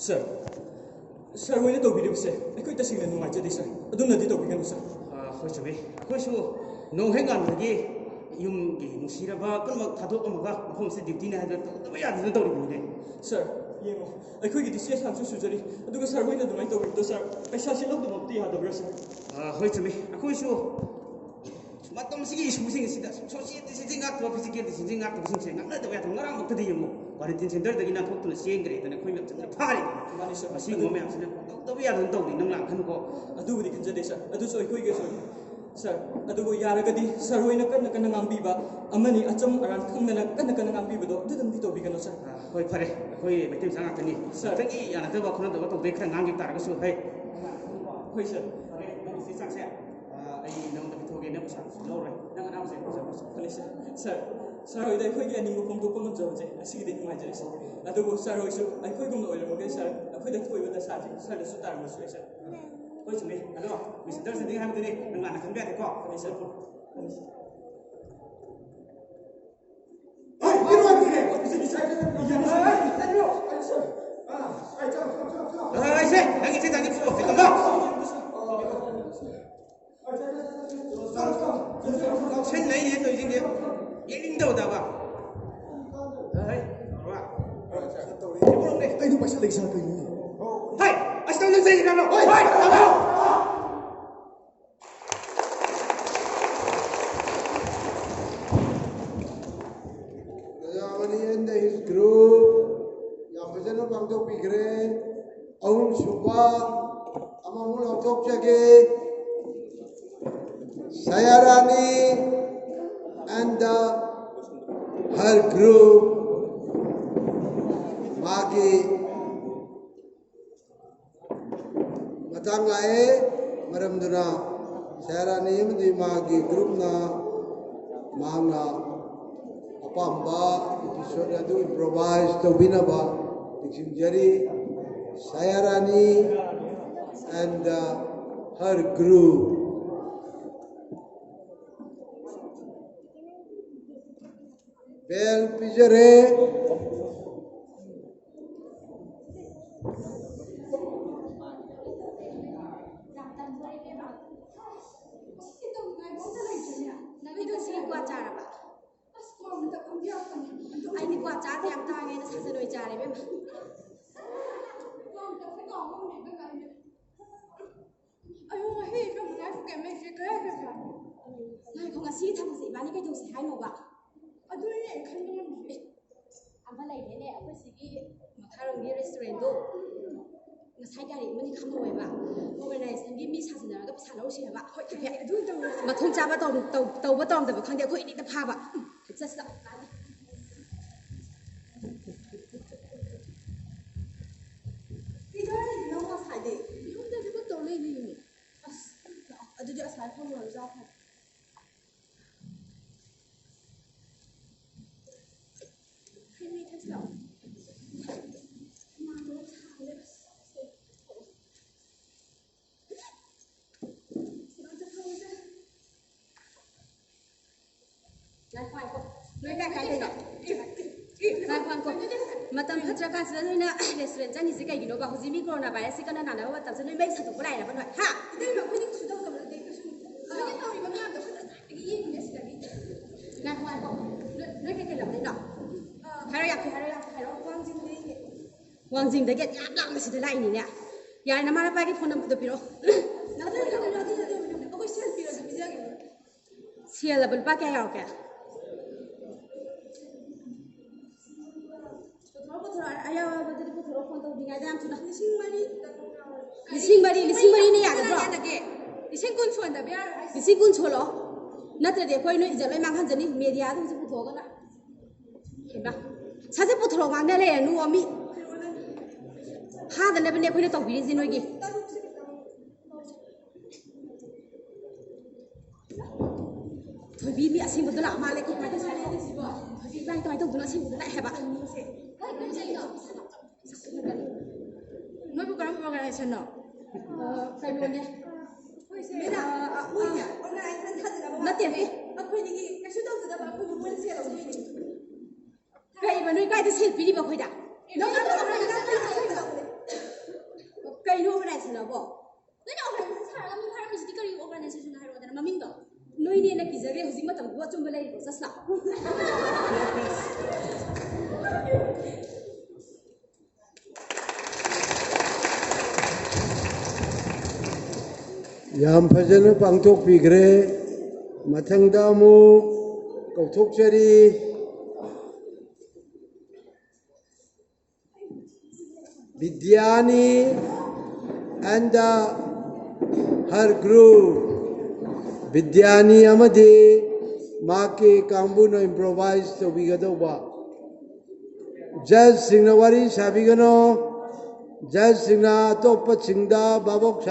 Sir, sir, hoy na tawbiribse. Ako'y tasing na nungajadi, sir. Adun na dito bigyan sir. Hoy sabi, ako su nong hengan lagi yung nusiraba kan mag thadok amaga mafom se duty na hada to ya dun tawribine. Sir, yengo. Ako'y gidisiya samsu sujari. Aduga sir hoy na dumay tawbirdo, sir. Paisa si log dumapti hadabra, sir. Hoy sabi, ako su matom sige isusin sida society sing ngak to physical sing ngak to sing ngak na to ya to ngarang bukta di mo quarantine center dagi na thok to sing gre tane khoi mek chana phari Mani sir. asi mo me asina to ya dun tawri nang lang kan ko Adugudi kanjade, sir. Adu so ako'y geso. Sir, adugo yaragadi sir hoy na kan ngambiba amani acham aran khangna kan ngambiba do dudam dito bigano, sir. hoy phare khoi maitem sang akani Sir. tangi ya na to ba khona to to de khra ngang gi tar ga su hai Hoy, sir. phare nang si sang se ai nang da thoge na sa lo rồi nang anam se sa Kani sir. Sir, sir hoy dai ako'y ani mo pong tupong jawje. Asige di ngai jare, sir. Adugo sir hoy su ako'y gum oil mo sir. Ako'y da thoy wada sa sir da su tar mo sir. hoy chumi alo Mr. Sending ha ni nang ana kan ba de ko Kani sir. Hey, get on here! ai se nang ite tang fu fi tama chen nei ne to jing de ye ling do da ba hai ba Ay, no pasa lagi sa akin yun. hai asta nang sei na no hai tama Kayakani and his group, Yafajano Bangdo Pigre, Aum Suba, Amamul Autok Jage, Sayarani, and her group, Magi, Matangae, Maramduna, Sayarani, the Magi group na, Mana. Apamba episode adu improvise to binaba dictionary Sayarani and her group. Bell Pijare Anh đi qua trả thì em ta nghe nó sẽ đôi trả đấy biết mà không có gì thằng gì bán cái đồ gì hay nổ bạc anh phải lấy thế này anh phải xí mà khai đồng đi restaurant đó mà sai cái gì mình không nổi bạc hôm nay sang cái mi sao gì đó cái sản đấu gì bạc hội thực hiện mà không trả bắt tàu bắt tàuแต่ว่าครั้งเดียวคุยนี่แต่ภาพอ่ะจะสับ어디지 살 폰으로 잡아. 힘이 됐어. 날 파이고. 내가 가야 돼. 날 파이고. 마땅 파트라카스는 너희나 레스토랑 장이 지가 이기노 봐. 호지미 코로나 바이러스 거나 나나 와 담서 너희 매일 사도 거라이라 봐. 하. 이들 몇 분이 주도 그러는데 Nè, ngoài không, nói cái làm đấy nọ. Hay Wang Jing đấy cái làm gì thế này nè. Ya nó mà phải cái phone number piro. Siya là bên ba cái nào kìa. Ayo, betul betul phone phone tàu đi ngay đam sudah. Lising bari này à được rồi. Lising kun chua lo. Nãy giờ coi nói giờ lại mang hàng gì media cũng sẽ phụ thuộc cái nào. Hiểu không? Sao sẽ phụ thuộc ngang đây này nuôi mi. Ha, đợt này bên đây coi nói tàu bị gì nói gì. Thôi bị mẹ xin một đứa lão mà lại cũng phải cái sai đấy. Thôi bị đang tàu nó xin một đứa lại hả bạn? Nói một cái là sao nào? Phải luôn đi. Nó tiền đi. Vậy mà nuôi cái thì xin phí đi vào khơi đã. ꯌꯥꯁꯤꯜꯂꯕꯣ ꯅꯣꯏꯅ organisation ꯁꯥꯔꯒ ꯃꯤ ꯐꯥꯔꯝꯃꯤꯁꯤꯗꯤ ꯀꯔꯤ organisation ꯍꯥꯏꯔꯛꯑꯣꯗꯅ ꯃꯃꯤꯡꯗꯣ ꯅꯣꯏꯅꯦꯅ ꯀꯤꯖꯈ꯭ꯔꯦ ꯍꯧꯖꯤꯛ ꯃꯇꯝꯗꯨ ꯑꯆꯨꯝꯕ ꯂꯩꯔꯤꯕꯣ ꯆꯠꯁ ꯌꯥꯝ ꯐꯖꯅ ꯄꯥꯡꯊꯣꯛꯄꯤꯈ꯭ꯔꯦ ꯃꯊꯪꯗ ꯑꯃꯨꯛ ꯀꯧꯊꯣꯛꯆꯔꯤ Vidyani and her group Vidyani amadi maki kambuna improvise to bigadoba Judge Singna wari sabigano Judge Singna topa singda babok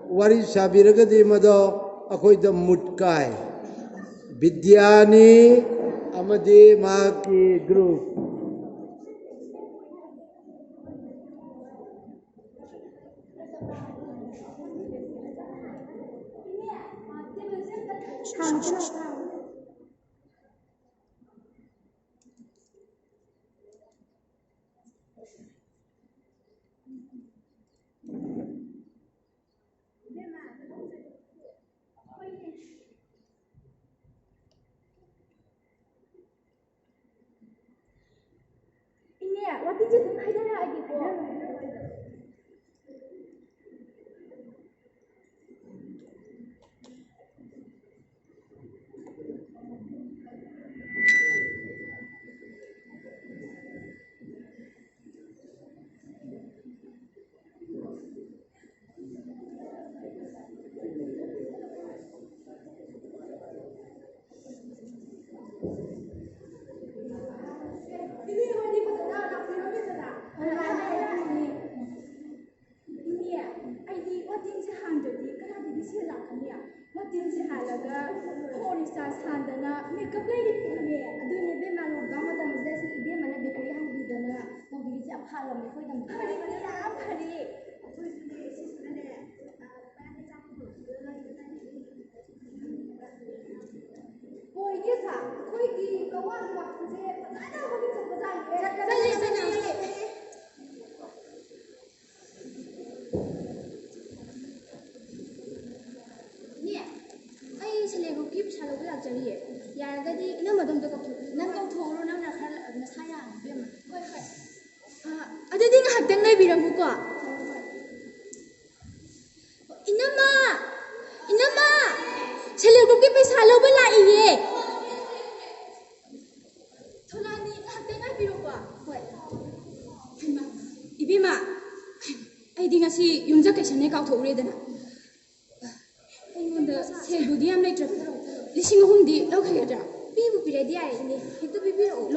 wari sabiragadi mado akoy da mutkai Vidyani amadi maki group What did you do? I don't know.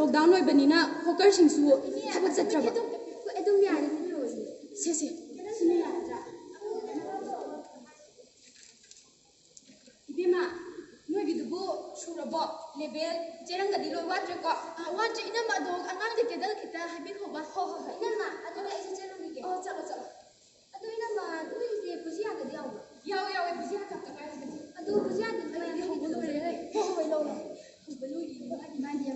Lockdown oi banina hawker singsu thabak chatraba adum yari se sine yara ibema noi gidugo surabo level cheranga dilo watre ko watre ina ma do angang de kedal kita habi khoba ho ina ma adu ai se chelu ni ke oh chalo adu ina ma du ite pusia ga yaw yaw pusia ka ka adu pusia de ai ho bol re ho lo bolu i ma dia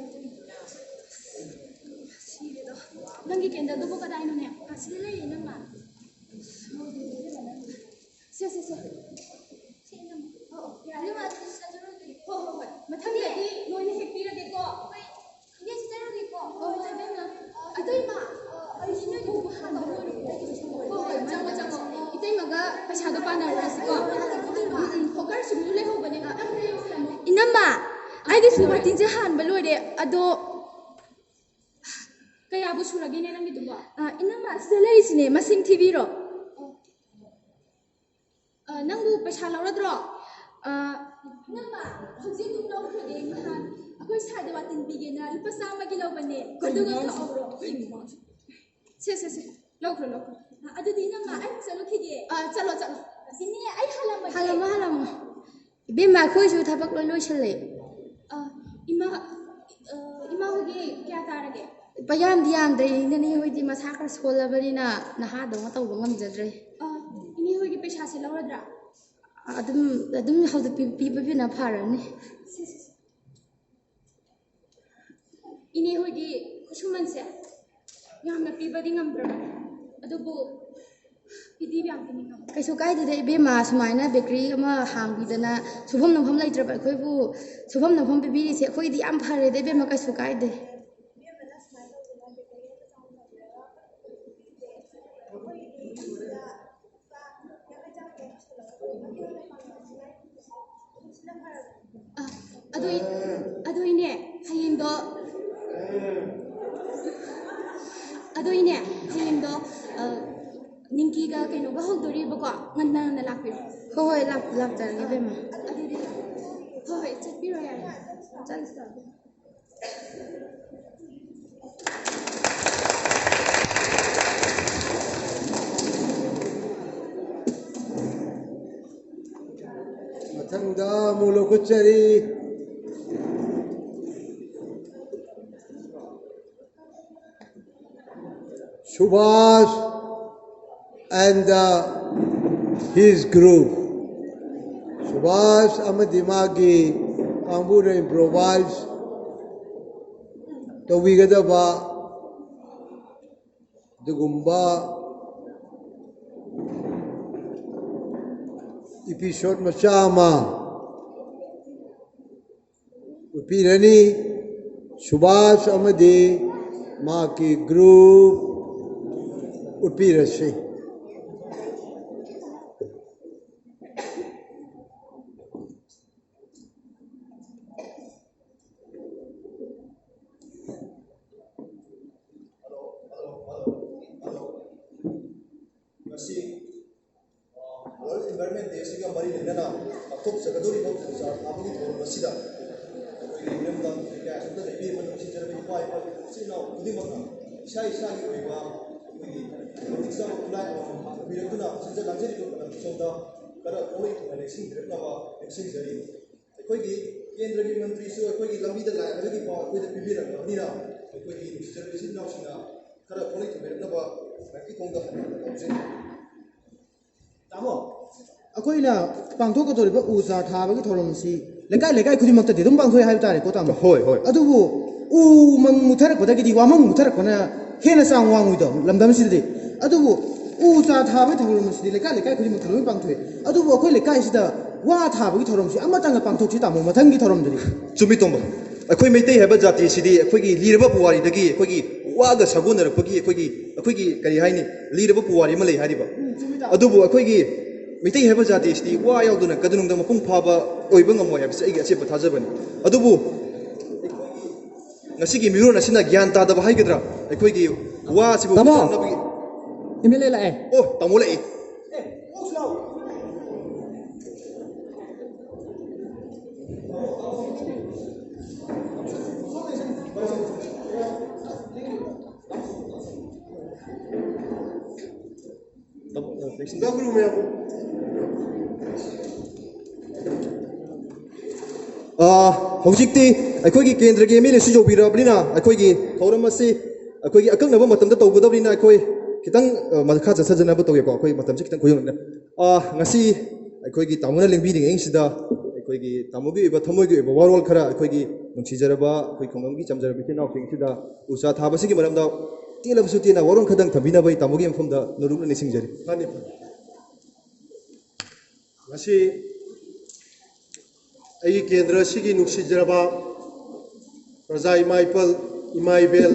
Nangi kenda dubo kada ino ne asile le ina ma se ya le ma sa jaro de ho mathang de noi ne hekpira de ko ne si jaro de ko ta be na adoi ma ai sino de ko ha ho chamo itei ma ga paisa do pana rasi ko hokar simu le ho bane ina ma ai de super tin je han ba loi de ado kaya bu suragi ne nang giduba ina ma salary sine masing tv ro nang bu paisa lauradro nang ma hoji dum lo khode mahan akoi sade watin bigena lupa sama gi lo bane koduga khawro se lokro adu dina ma ai chalo khige chalo sine ai halama be ma khoi su thabak loi chale ima hoge kya tarage Payam diam dai nani hoidi masakar skola barina naha dong taw bangam jadre ini hoigi pesa se lauradra adum hauda pi na pharani ini hoigi khusuman se yamna pi badi ngambra adubu ꯀꯩꯁꯨ ꯀꯥꯏꯗꯦꯗ ꯏꯕꯦꯝꯃ ꯁꯨꯃꯥꯏꯅ bakery ꯑꯃ ꯍꯥꯡꯕꯤꯗꯅ ꯁꯨꯐꯝ ꯅꯣꯝꯐꯝ ꯂꯩꯇ꯭ꯔꯕ ꯑꯩꯈꯣꯏꯕꯨ ꯁꯨꯐꯝ ꯅꯣꯝꯐꯝ ꯄꯤꯕꯤꯔꯤꯁꯦ ꯑꯩꯈꯣꯏꯒꯤꯗꯤ ꯌꯥꯝ ꯐꯔꯦꯗ ꯏꯕꯦꯝꯃ ꯀꯩꯁꯨ ꯀꯥꯏꯗꯦ ꯑꯗꯨꯏꯅꯦ ꯍꯌꯦꯡꯗꯣ ꯅꯤꯡꯀꯤꯒ ꯀꯩꯅꯣꯒ ꯍꯧꯗꯣꯔꯤꯕꯀꯣ ꯉꯟꯅ ꯉꯟꯅ ꯂꯥꯛꯄꯤꯔꯣ ꯍꯣꯏ ꯍꯣꯏ ꯂꯥꯛꯆꯔꯒꯦ ꯏꯕꯦꯝꯃ ꯑꯗꯨꯗꯤ ꯍꯣꯏ ꯍꯣꯏ ꯆꯠꯄꯤꯔꯣ ꯌꯥꯔꯦ ꯆꯠꯂꯁꯤ ꯃꯊꯪꯗ ꯑꯃꯨꯛ ꯂꯧꯈꯠꯆꯔꯤ Subhash and his group. Subhash amadi magi kambuna improvise tawigada dugumba episode machama upirani Subhash amadi magi group utpirasi World Environment Day siga mari lena athop sagadori bau sa abagi thor masida program da kya sabda lebi man procedure bi pai pa sino udi makna sai sai ki ba ki sa apply bi rekuna sinja lanjeri ko kana sonda kara koi thane sing rekna ba action jari koi ki kendra ki mantri su koi ki lambi da la agi ba koi da bibi ra ni na koi ki procedure bi sin na sina kara koi thane rekna ba ki kong da Tamo, akoina pangthok kadoriba uza thabagi thoramsi lekai lekai khudimakta dedum pangthoi hai tare ko tamo hoi hoi adubu u mang mutharak kodagi di wamang mutharak kona hena sang wangui do lamdam sidde adubu uza thabagi thoramsi lekai lekai khudimakta loi pangthoi adubu akoi lekai sida wa thabagi thoramsi amatanga pangthoksi tamo mathangi thoramdri chumi tomba akhoi meitei haba jati sidi akhoi gi liraba puwari dagi akhoi gi waga sagunar akhoi gi kari haini liraba puwari ma lei hariba adubu akhoi gi meitei haba jati sidi wa yauduna kadunung da mapung phaba oiba ngamoi habse igi ache pathajabani adubu ngasi gi mirona sina gyan ta da hai gadra akhoi gi wa sibu nabi imele la oh tamole e Dabru me hojikti akhoi gi kendra gi mele sujo birabnina akhoi gi thoram asi akhoi gi akang naba matam da tawgadabnina akhoi kitang makha jasajana ba tawye ko akhoi matam chi kitang koyong na ngasi akhoi gi tamuna lingbi ding eng sida akhoi gi tamugi ba thamoi gi ba warol khara akhoi gi nungsi jaraba akhoi khongam gi chamjaraba ki naw sing sida usa thaba sigi maram da tilam su tina waron khadang thambina bai tamugi mfam da nuruk na nising jari Hani Masi Ai Kendra Sigi Nuksi Jaraba Raja Imaipal Imaibel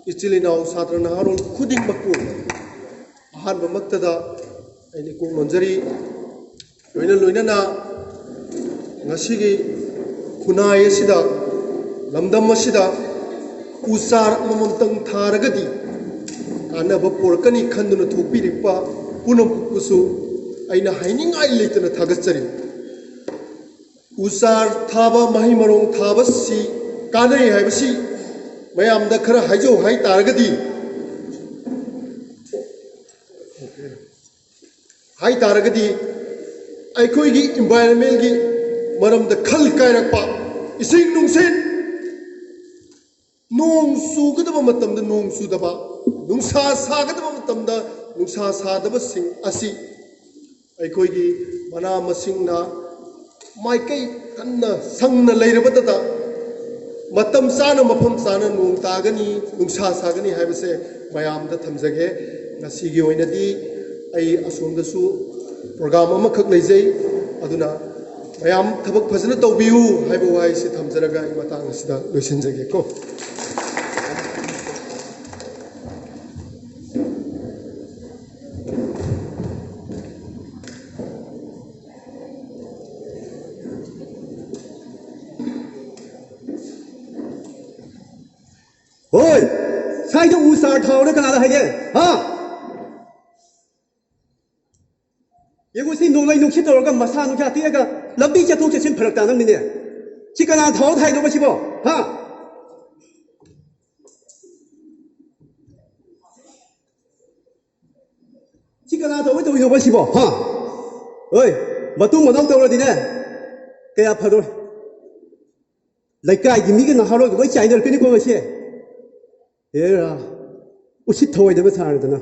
Ichilinau Satra Naharol Kuding Bakpu Ahan Bamaktada Aini Kung Nonjari Loina na Ngasigi Kunai Sida Lamdam Masida Usar Mamantang Taragadi Ana Baporkani Kanduna Tukpiripa Punam Kusu Aina Haining Ailatana Tagastari Usar Thaba Mahimarong Thabasi Kanai Habasi Mayam the Kara Hajo Hai Targadi Hai Targadi Aikoigi Environment Maram the Kal Kairakpa Ising Nungsen Nong Sugadaba Matam the Nong Sudaba Nungsa Sagadaba Matam the Nungsa Sadaba Sing Asi Aikoigi Mana Masingna Maikai Kanna Sangna Lairabata Matam Sana Mapam Sana Nung Tagani Nungsa Sagani Habase Mayam the Tamzage Nasigi Oinadi ai asomdasu program amakak leijai aduna mayam thabak phajana tawbiu haiba wai si thamjaraga ai matang asida loisinjage ko Oi, sai da usar thau na kana da haye ha Yego si nong lai nong khit tor ga masa nu kya ti ga lambi cha thok che sin pharak ta nam ni ne chi kana thau thai do ba chi bo ha chi kana thau ba do ba chi bo ha Oi, matung manau tor di ne kaya phador lai kai gi mi ga na haro ga chai dal pe ni ko ba che Era, usi thoi de bathar dana.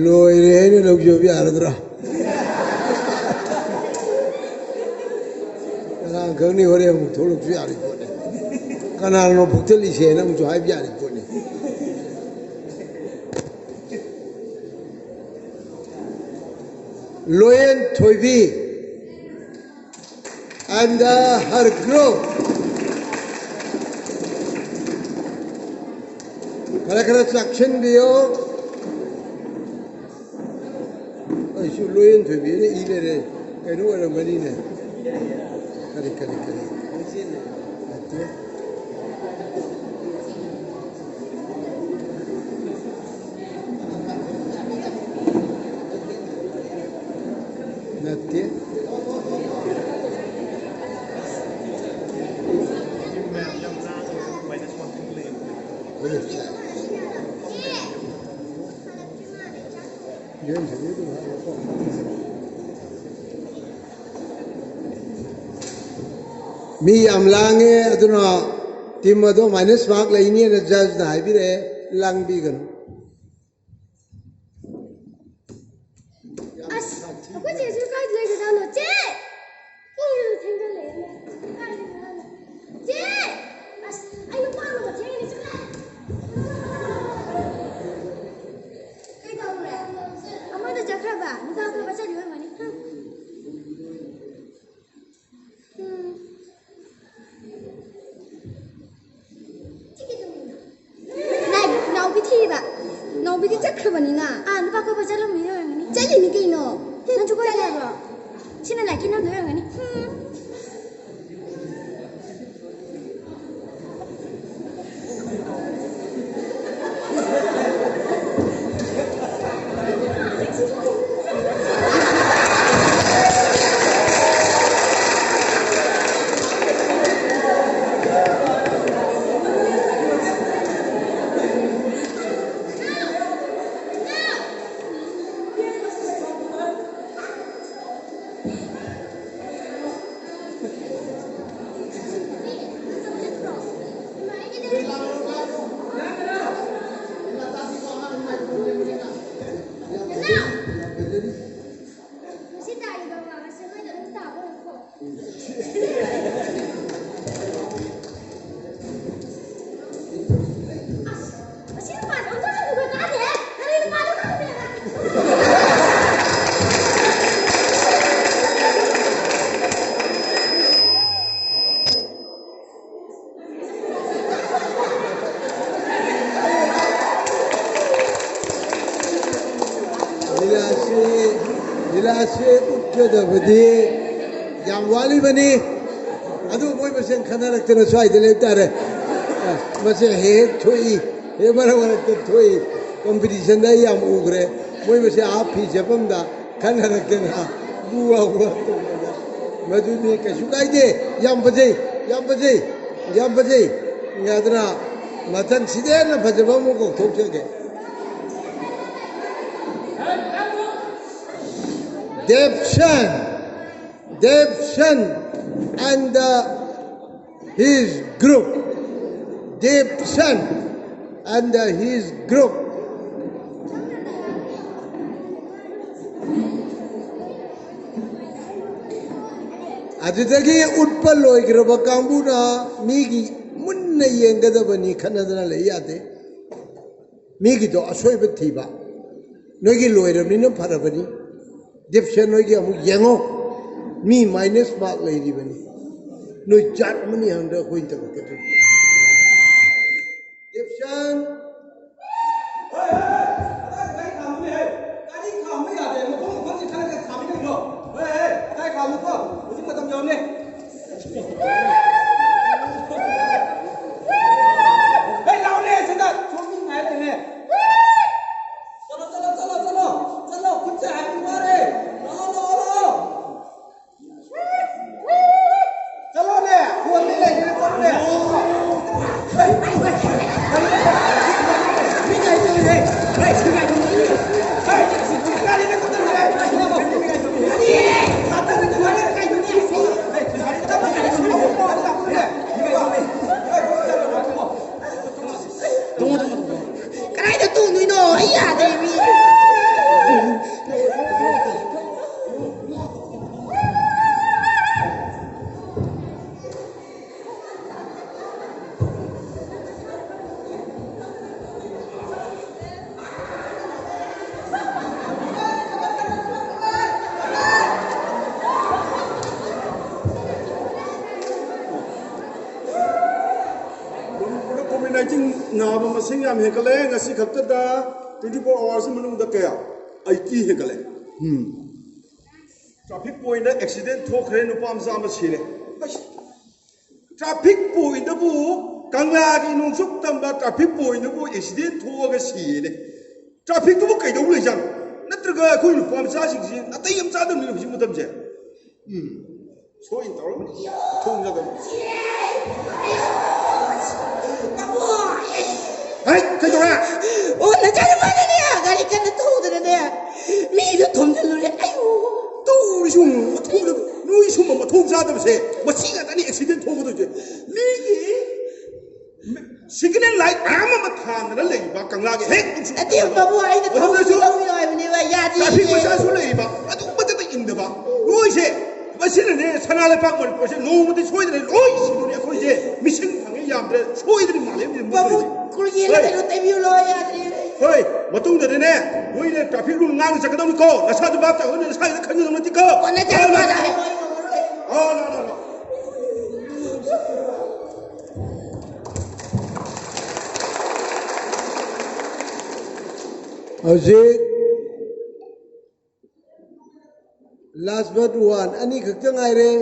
Loire ne log jo bi aradra. Kana gani hore mu tholo bi ari ko ne. Kana no buktel ise na mu jo ai bi ari ko ne. Loyen Thoibi and her group. Kala section dio. Aishu Loyen Thoibi ne ile eno eno mani ne. Kali. Natte Mi amlange aduna timado minus mark laini na judge na ibire lang bigan Aku cakap suka lagi dalam cek. Ini tinggal lagi. Cek, ayo panas cek ini suka. Kau tahu tak? Amat tu cakap apa? Ni tahu apa baca di mana ni? Nau bikin cakap apa ni na? Ni pakai baca dalam ni orang ni. Jadi ni kino. Nanti juga ada apa? Sini lagi nak dua orang ni. Dilase ukjada badi jamwali bani adu moi besen khana rakte na swai dele tare mase he thoi he mara mara thoi competition da yam ugre moi bese aap hi japam da khana rakte na buwa madu ne ka shukai de yam bajai ngadra matan side na bajabam ko thok chege Devshan and his group. Devshan and his group. ꯑꯗꯨꯗꯒꯤ ꯎꯠꯄ ꯂꯣꯏꯈ꯭ꯔꯕ ꯀꯥꯡꯕꯨꯅ ꯃꯤꯒꯤ ꯃꯨꯟꯅ ꯌꯦꯡꯒꯗꯕꯅꯤ ꯈꯟꯅꯗꯅ ꯂꯩ ꯌꯥꯗꯦ ꯃꯤꯒꯤꯗꯣ ꯑꯁꯣꯏꯕ ꯊꯤꯕ ꯅꯣꯏꯒꯤ ꯂꯣꯏꯔꯕꯅꯤꯅ ꯐꯔꯕꯅꯤ ꯗꯤꯞꯁꯟ ꯅꯣꯏꯒꯤ ꯑꯃꯨꯛ ꯌꯦꯡꯉꯣ ꯃꯤ ꯃꯥꯏꯅꯁ ꯃꯥꯔꯛ ꯂꯩꯔꯤꯕꯅꯤ ꯅꯣꯏ ꯖꯥꯠ ꯑꯃꯅꯤ ꯍꯪꯗ ꯑꯩꯈꯣꯏ ꯇꯧꯔꯛꯀꯗꯣꯏꯅꯤ ꯗꯤꯞꯁꯟ नाब मसिंग याम हेकले ngasi khakta 24 hours manung da kaya 80 hekale traffic point da accident thokre nu pam sa ma sile traffic point da bu kangla gi nung suk tam ba traffic point da bu accident thoga sile traffic tu kai dau le jang natraga khoi nu pam sa sing sin atai yam cha dam ni bi mutam je so in tawr thong ja da Hey, cái chỗ này. Ôi, nó chạy vào đây nè, cái này cái nó thu rồi nè. Mi nó thùng cho luôn đấy. Ai ô. Thu đi xuống, thu được. Nuôi xuống mà thu ra được gì? Mà chỉ là cái accident thu được chứ. Mi gì? Signal light mà thàn nó lấy bà càng la cái hết. Cái điều mà mua anh nó thu được đâu rồi mà này ya đi. Tapi masa xuống lấy bà, itu betul betul indah bà. Nuôi gì? Mà xin là nè, sana lại phát một cái nô mà đi xuôi này, ôi xin nó coi gì? Mi xin thằng ấy làm thế, xuôi này mà lấy gì? Kuliah lah kalau temu lo ya. Hei, betul dah ni. Noi ni traffic rule ngang cakap dah ni kau. Nasa tu bapa cakap ni saya nak kerja dengan tiga. Kau nak cakap apa dah? Oh, no. Hojik last but one ani khakta ngai re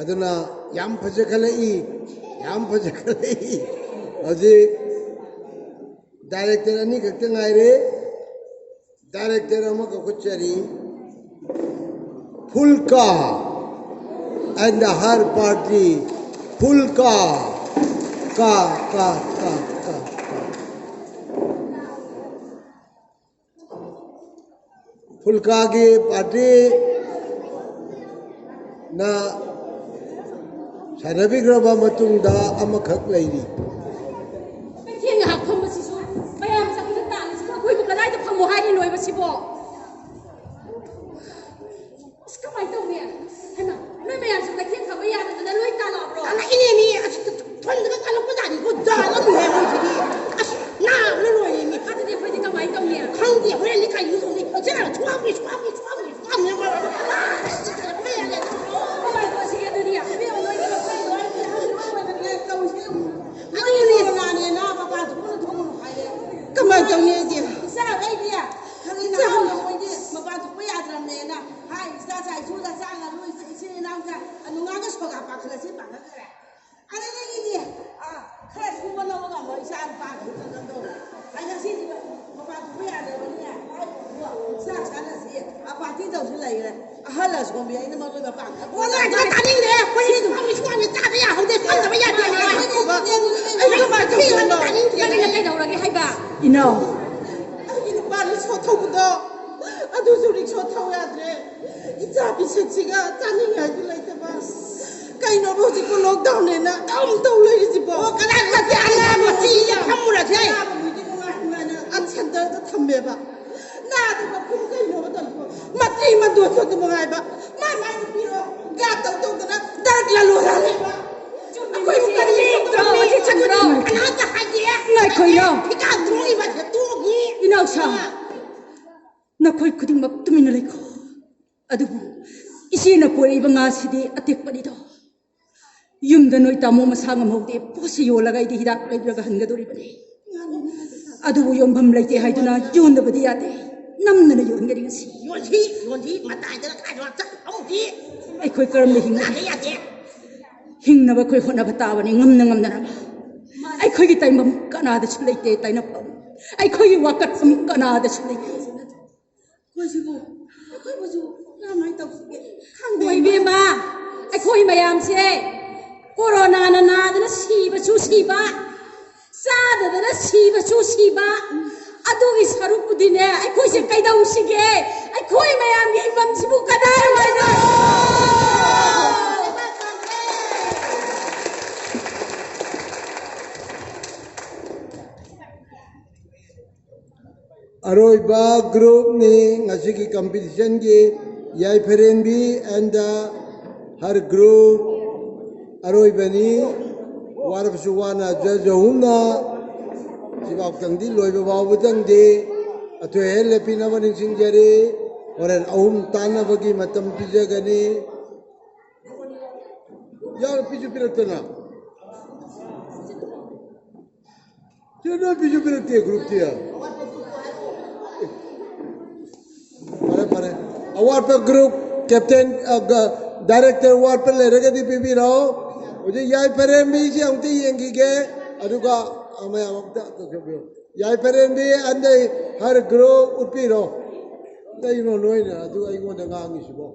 aduna yam phajakhalai Hojik director ani khakta ngai re director ama ka kuchari Fulka and her party Fulka ka Fulka ki party na sanabigraba matungda amakhak lairi Kaya nga ako masiso. Kaya masakit ang tali siya. Ako'y bukalay na pamuhay ni Noy Masibo. Mas kamay daw niya. Ano? Noy mayan sa takin ka bayan na naloy ka na bro. Anak ini ni, tuan dengan kalau kau tadi kau jalan ni memang jadi. Nah, lalu ini. Kata dia pwede kamay daw niya. Kang dia boleh ni kayu tu ni. Jangan suami. Kamay ko siya doon niya. Kamay daw niya dia. Isa ay dia. Kami na ako pwede mabatok pa yadram nena. Hay, isa sa isuda sa nga luis sininaw ka. Ano nga gas pagapakla si pagkakara. Ano nga dia? Kaya kumana mo nga mo isa ang pagod ng do. Ay kasi mabatok pa yadram niya. Ay, sa sana siya. Apati daw sila yun. Ahalas kung biya ina mo ba pang. Wala ka taning ni. Pwede kami suami tabi ya. Hindi pa ba yan dia. Ay, kamay daw niya. Kaya daw lagi hay ba? Ino. Parang so tawag daw. Ado surik so tawag yadre. Itabi siya taning ya julay diba. Kaya no mo si lockdown na. Daw lagi si bo. Kanang kasi alam mo siya kamura siya. At center ta thambe ba. Na diba kung kayo ba daw. Matri man do so mga iba. Mama ni piro. Gataw ꯑꯩꯈꯣꯏꯅ ꯐꯤꯀꯥ ꯇꯣꯛꯏꯕ ꯇꯣꯛꯏ ꯏꯅꯥꯎꯁꯥ ꯅꯈꯣꯏ ꯈꯨꯗꯤꯡꯃꯛ ꯇꯨꯃꯤꯟꯅ ꯂꯩꯈꯣ ꯑꯗꯨꯕꯨ ꯏꯆꯦꯅ ꯄꯣꯔꯛꯏꯕ ꯉꯥꯁꯤꯗꯤ ꯑꯇꯦꯛꯄꯅꯤꯗꯣ ꯌꯨꯝꯗ ꯅꯣꯏ ꯇꯥꯃꯣ ꯃꯁꯥ ꯉꯝꯍꯧꯗꯦ ꯄꯣꯠꯁꯤ ꯌꯣꯜꯂꯒ ꯑꯩꯗꯤ ꯍꯤꯗꯥꯛ ꯂꯩꯕ꯭ꯔꯒ ꯍꯟꯒꯗꯧꯔꯤꯕꯅꯤ ꯑꯗꯨꯕꯨ ꯌꯣꯟꯐꯝ ꯂꯩꯇꯦ ꯍꯥꯏꯗꯨꯅ ꯌꯣꯟꯗꯕꯗꯤ ꯌꯥꯗꯦ ꯅꯝꯗꯅ ꯌꯣꯟꯒꯅꯤ ꯉꯁꯤ ꯌꯣꯟꯁꯤ ꯃꯇꯥꯏꯗ ꯀꯥꯏꯗ ꯑꯃꯨꯛꯇꯤ ꯑꯩꯈꯣꯏ ꯀꯔꯝꯅ ꯍꯤꯡꯒꯅꯤ ꯍꯤꯡꯅꯕ ꯑꯩꯈꯣꯏ ꯍꯣꯠꯅꯕ ꯇꯥꯕꯅꯤ ꯉꯝꯅꯕ ꯑꯩꯈꯣꯏꯒꯤ ꯇꯥꯏꯐꯝ ꯀꯅꯥꯗꯁꯨ ꯂꯩꯇꯦ ꯇꯥꯏꯅꯐꯝ ꯑꯩꯈꯣꯏꯒꯤ ꯋꯥꯀꯠꯐꯝ ꯀꯅꯥꯗꯁꯨ ꯂꯩꯇꯦ ꯑꯩꯈꯣꯏꯕꯨꯁꯨ ꯀꯔꯝꯍꯥꯏꯅ ꯇꯧꯁꯤꯒꯦ ꯈꯪꯗꯦ ꯏꯕꯦꯝꯃ ꯑꯩꯈꯣꯏ ꯃꯌꯥꯝꯁꯦ ꯀꯣꯔꯣꯅꯥꯅ ꯅꯥꯗꯅ ꯁꯤꯕꯁꯨ ꯁꯤꯕ ꯆꯥꯗꯗꯅ ꯁꯤꯕꯁꯨ ꯁꯤꯕ ꯑꯗꯨꯒꯤ ꯁꯔꯨꯛꯄꯨꯗꯤꯅꯦ ꯑꯩꯈꯣꯏꯁꯦ ꯀꯩꯗꯧꯁꯤꯒꯦ ꯑꯩꯈꯣই ꯃꯌꯥꯝꯒꯤ ꯍꯤꯡꯐꯝꯁꯤꯕꯨ ꯀꯗꯥꯏꯋꯥꯏꯗ अरोइबा ग्रुप ने ngasi की कंपटीशन के याइफरेंबी एंड हर ग्रुप अरोइबनी वारबसुवाना जजहुना सिबाब तंगदी लोइबा बाबु तंगदी अथो हेले पिनाबा निसिंजरे होरेन अहुम तानाबगी मतम पिजगनी यार पिजु पिरतना जेना पिजु पिरते ग्रुप तिया अवार्ड पर ग्रुप कैप्टन डायरेक्टर अवार्ड पर ले रहे थे पीपी राव मुझे याई परेम भी जी हमते येंगी के अरुका हमें हमता तो कभी याई परेम भी अंदर हर ग्रुप उपी राव नहीं नो नोई ना अदु आई को नगांगी सुबह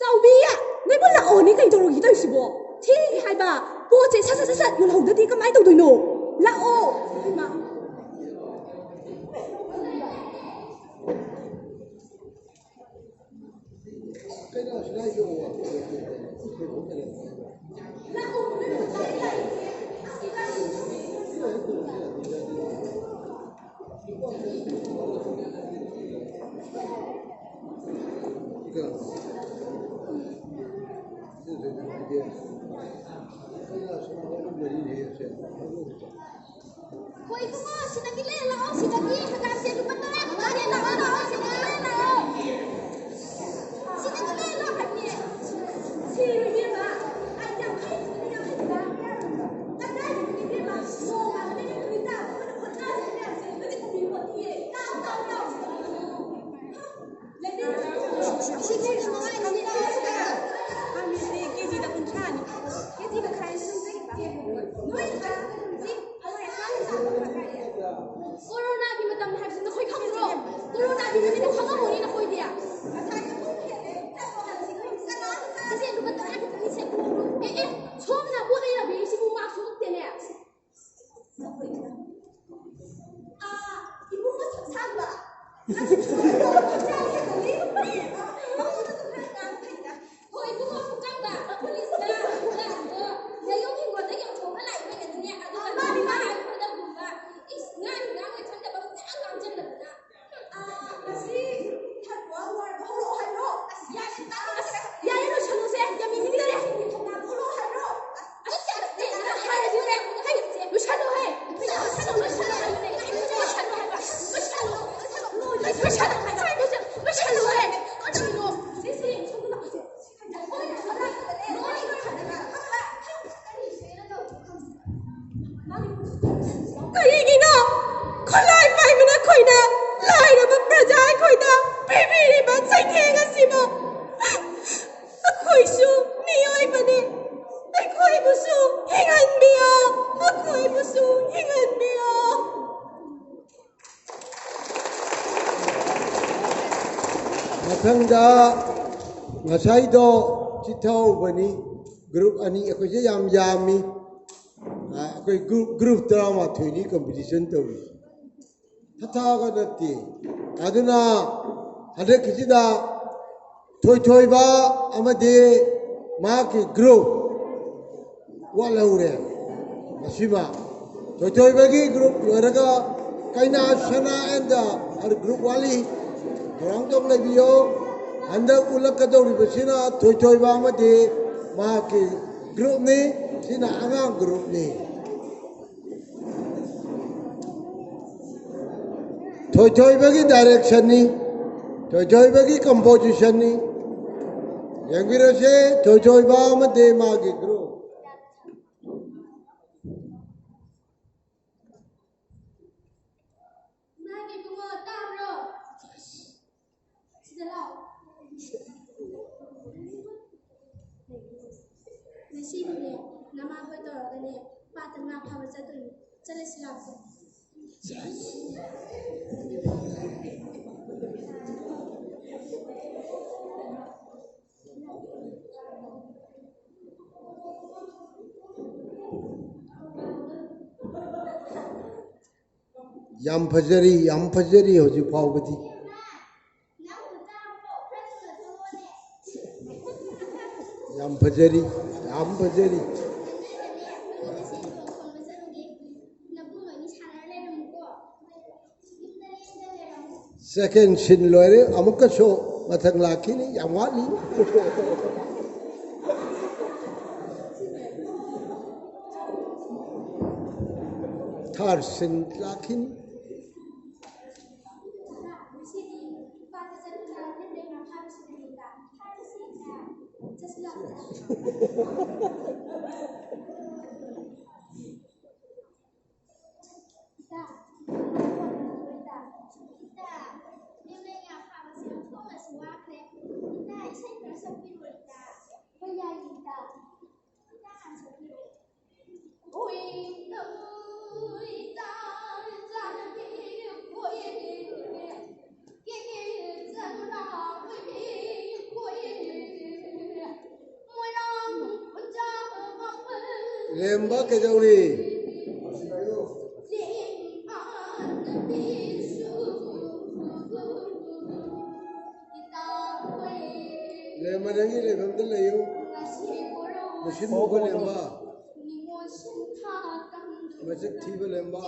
साउबिया नहीं बोला ओनी कहीं तो रोगी तो सुबह ठीक है बा पोचे सा यूं होगा दी कमाई तो दुनो ला ओ Koy kuma sinagi le lao sinagi hagam se du pata hagam lao lao sinagi le lao hagni si ri ma ai jam khai ni ya khai ba ta dai ni ma so ma ni ni ta ko ta ni ya se ni ko bi ko ti ta le ni si ke ni ma ni ta sa ha mi se ke ji da kun cha ni ke ji ba khai su se ba noi ta corona की मतलब है जिंदा कोई खबर रो corona की भी तो खबर हो रही ना कोई दिया जैसे लोग तो आगे नहीं से ए छोड़ ना वो नहीं ना बेसी वो मार सकते हैं इबू मत सांबा कोई को सांबा पुलिस का ये यो की वो नहीं छोड़ ला इबे के दुनिया अदु मारी मारी ngसाइदो चिथाउ बनी ग्रुप अनि अखोजे याम यामी अखोय ग्रुप तरामा थोइनी कंपटीशन तौरी थथागा नती अदुना हदे किसिदा थोइबा अमदे माकी ग्रुप वालौरे मसिमा थोइबागी ग्रुप लोरगा काइना सना एंड हर ग्रुप वाली रंग तो लेबियो अंदर उलक कदौरी बसिना थोइबा अमदे माकी ग्रुप ने सिना आंगा ग्रुप ने थोई डायरेक्शन नी थोई कंपोजिशन नी यंगिरो से थोई मते मागी grow Nagi bungo tamro. Sida lao. Nasibne nama ko to gane patan na phaba chatun chale silap se. Yam फजरी होजी फावबदी yam फजरी second सिन लोरे अमुक शो मथंग लाखिनी याम वाली थर्ड सिन लाखिनी लेम्बा के जौरी लेम्बा रंगी लेम्बा तो ले यो मशीन मोको लेम्बा मशीन ठीक लेम्बा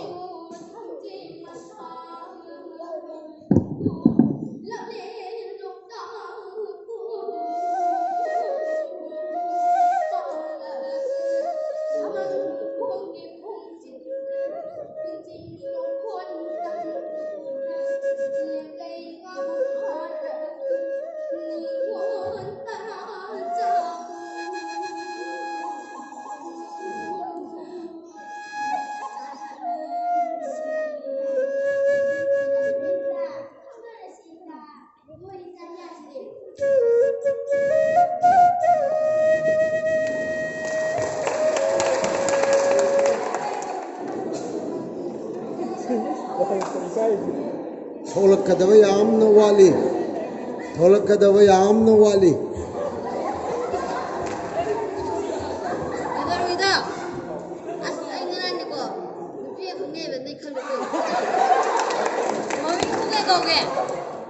थोलकदव यामन वाली थोलकदव यामन वाली 이거로이다. 아싸 이년아니고 누피에 국내에 내 칼로고. 머밍 국에 거게.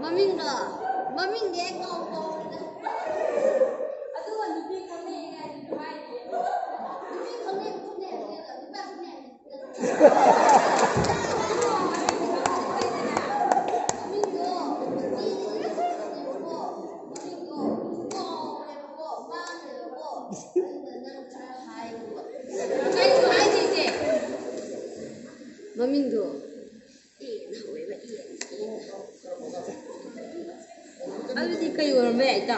머밍도 머밍게 거고. 아두가 누피 국내에 가지고 와야 돼. 누피 국내에 누가 국내에. 머밍도 아버지 그 이거는 왜 있다?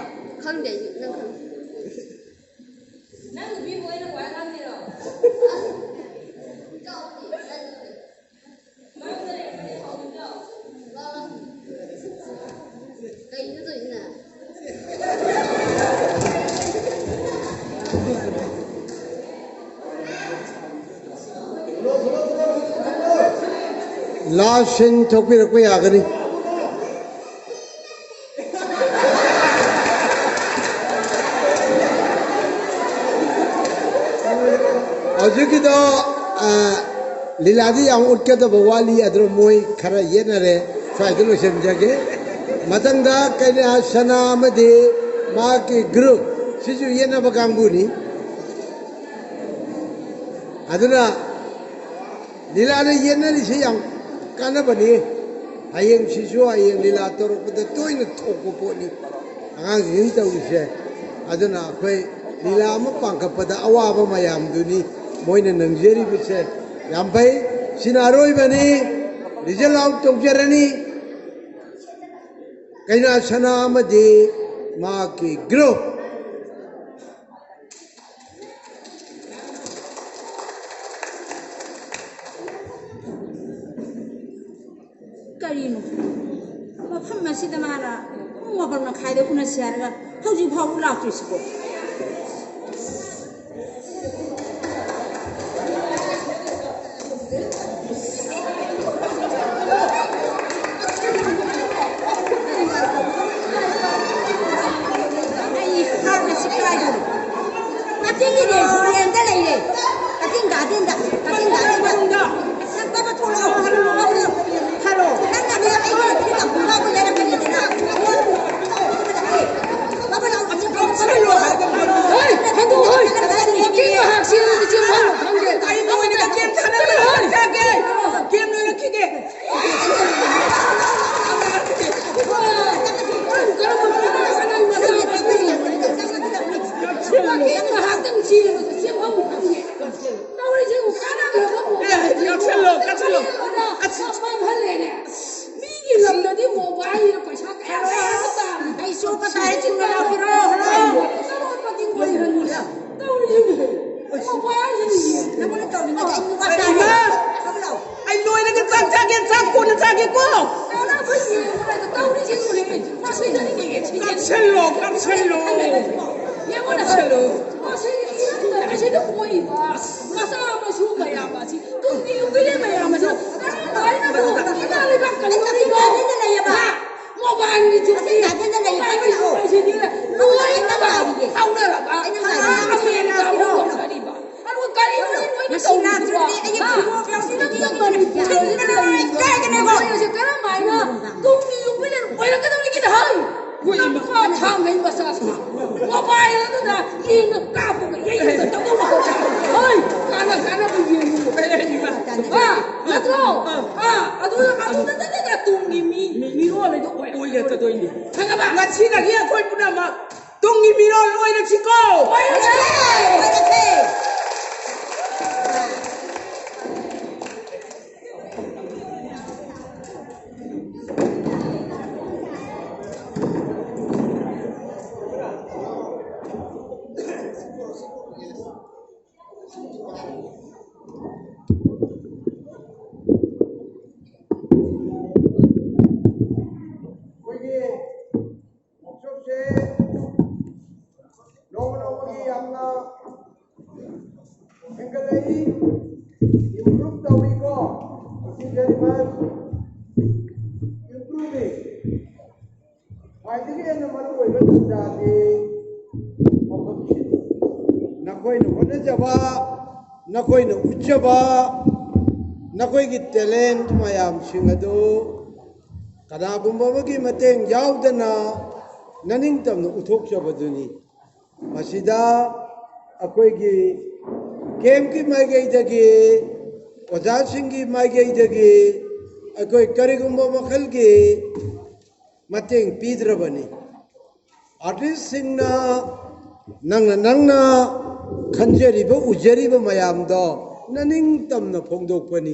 강대 난 강. 나도 비 보이는 거야 강대로. 나 이거도 있나? लाशन थोपी रखो यागनी अजुकी तो लीलादी याम उठके तो बवाली अदर मोई खरा ये नरे फाइदलो समझागे मतंगा कने सना मदे माँ के ग्रुप सिजु ये ना बगांगुनी अदुना लीला ने ये नरी से याम काना बनी आयें सिजु आयें लीला तोरो पद तो इन थोको पोनी आंग जिन तो उसे अदुना कोई लीला में पंखा पद अवाब मयाम दुनी मोइने नंजेरी बिसे याम भाई सिनारोई बनी रिजल्ट आउट तो journey kaina sana amadi ma ki group karino mafam masida mana mabal na khaide una siarga hauji phau la krisibo nakoina uchaba nakoi gi talent mayam singado kada gumba gi mateng yaudana naning tamna uthok chabaduni masida akoi gi game ki mai gai dagi oja singi mai gai dagi akoi kari gumba makhal gi mateng pidrabani artist singna nangna खंजरीबो उजरीबो मयामदो ननिंग तमना फोंदोकपनी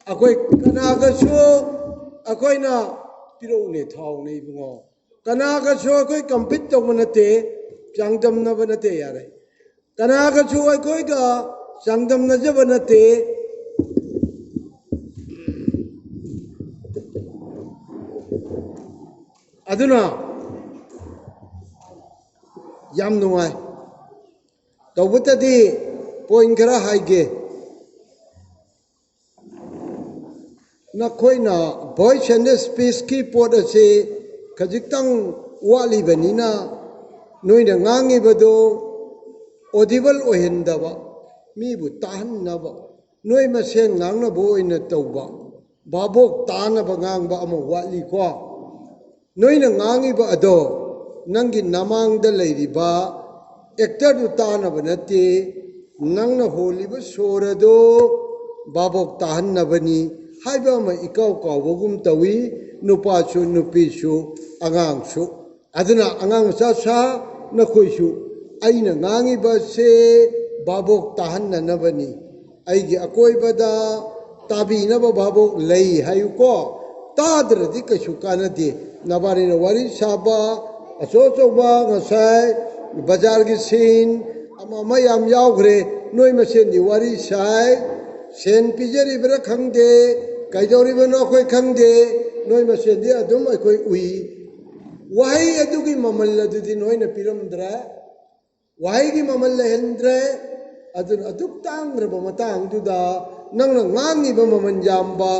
अखोय कनागसो अखोयना पिरोने थावने Ibungo कनागसो अखोय compete तोमनते चांगदमना बनते यारे कनागसो अखोयगा चांगदमना जबनते अदुना याम नुवाय तौबतदी point खरा हाइगे नखोइना voice and speech की pot असे खजिक्तंग वाली बनीना नोइना ngangiबदो Audible ओहेंदबा मीबु ताहन्नबा नोइ मसेन ngangnबो ओइना तौबा बाबोक तानबा nganगबा अमो वाली को नोइना ngangiबा अदो नंगी नमांगदा लैरिबा एक्टर दु तानब नते नंगना होलिब सोरदो बाबोक ताहन्नबनी हाइबा म इकाव कावगुम तवी नुपासु नुपीसु अगांगसु अदुना अगांग मचा सा नखोइसु अइना ngangiba se babok tahannanabani aigi akoibada tabinaba babok lei hayuko tadradi kasu kanade nabari na wari saba aso ba ngasai bazar gi sin ama mayam yaugre noi masen di wari sai sen pijari bra khangde kaidori bano koi khangde noi masen di adum koi ui wai adugi mamal adudi noi na piramdra wai gi mamal hendra adun aduk tang raba matang duda nang na ngangi ba maman jamba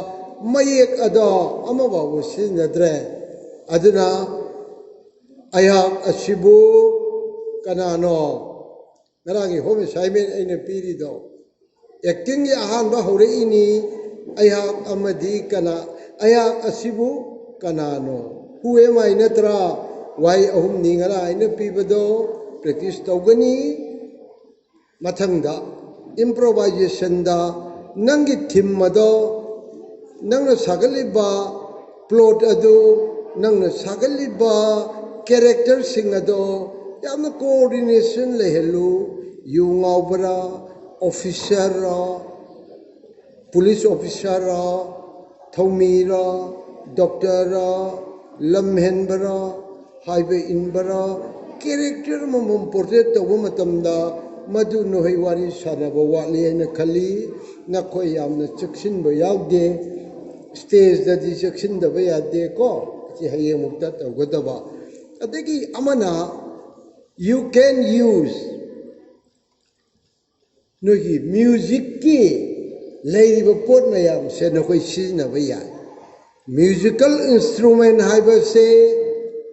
mayek ado ama ba usin nadre aduna ayak asibu kanano narangi home saimen aina piri do acting ya han ba hore ini ayak amadi kana ayak asibu kanano who am I natra why ahum ningara aina pibado practice tawgani mathangda improvisation da nangi thim mado nangna sagaliba plot adu nangna sagaliba character sing ado yamna coordination lehelu yungawbra officer police officer thomira doctor lamhenbra highway inbra character mamam portrait tawu matamda madu nohai wari sanaba wali na khali na khoi yamna chaksin ba yaude stage da di chaksin da ba yade ko chi haye mukta tawgadaba adegi amana you can use nogi music ki leiba pot mayam se na khoi sina ba ya musical instrument haiba se